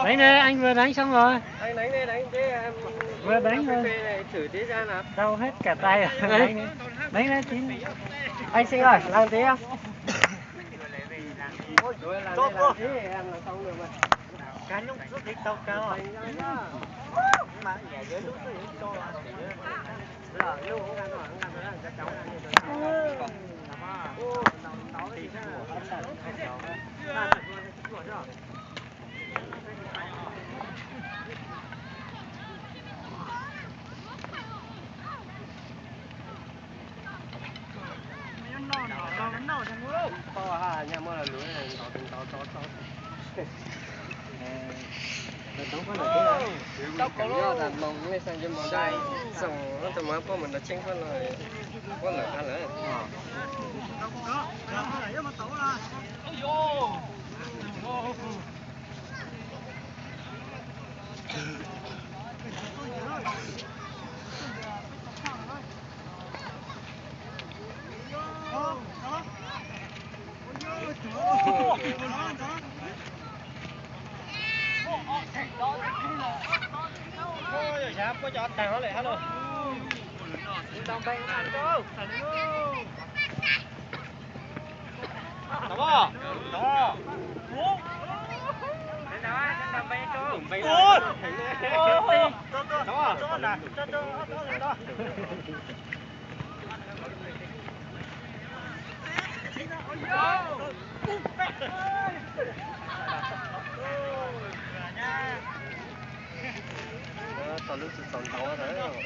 Đánh đi, anh vừa đánh xong rồi. Anh đánh đi, đánh thế em Vừa đánh rồi. này thử tí ra nào. Đau hết cả tay à. Đánh đi. Đánh lên chín. Anh Sinh ơi, làm tí không? Làm tí em làm xong được mà. Cá nhung rút đi tao cao à. Mà nhà dưới lúc tôi cho là giờ lúc không ăn rồi, không ăn rồi là cháu ăn rồi. To ha, nhà mua là lưới này, to. Tao có là mong này sang cho mong đây, xong nó tụi má có mình đã chinh phân rồi, có lợn ăn nữa. Ôi, dạ, có cho tao lại hết rồi. Đồng bèn ăn đâu? Đúng không? Đó. Đồng bèn cho. Ôi. Đó. Đó là. Đó. Tao lúc tụi tao thế rồi.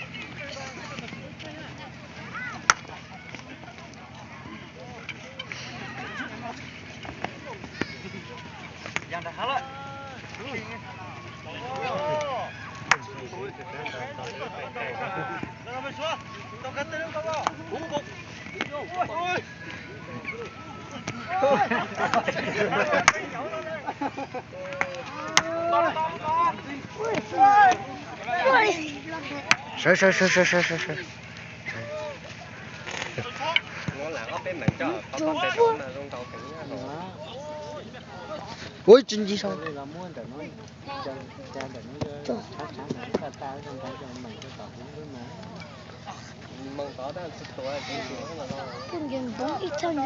Giang đã hết rồi. Sợ. Nó là có cái mảnh cho có cái chỗ là trong tàu kính rồi. Ôi chân gì sao? Là muốn để nó cho để nó phát sáng nó ta trong tay cho mình cái tàu kính nó Mong có đó, tôi là cái gì mà lo.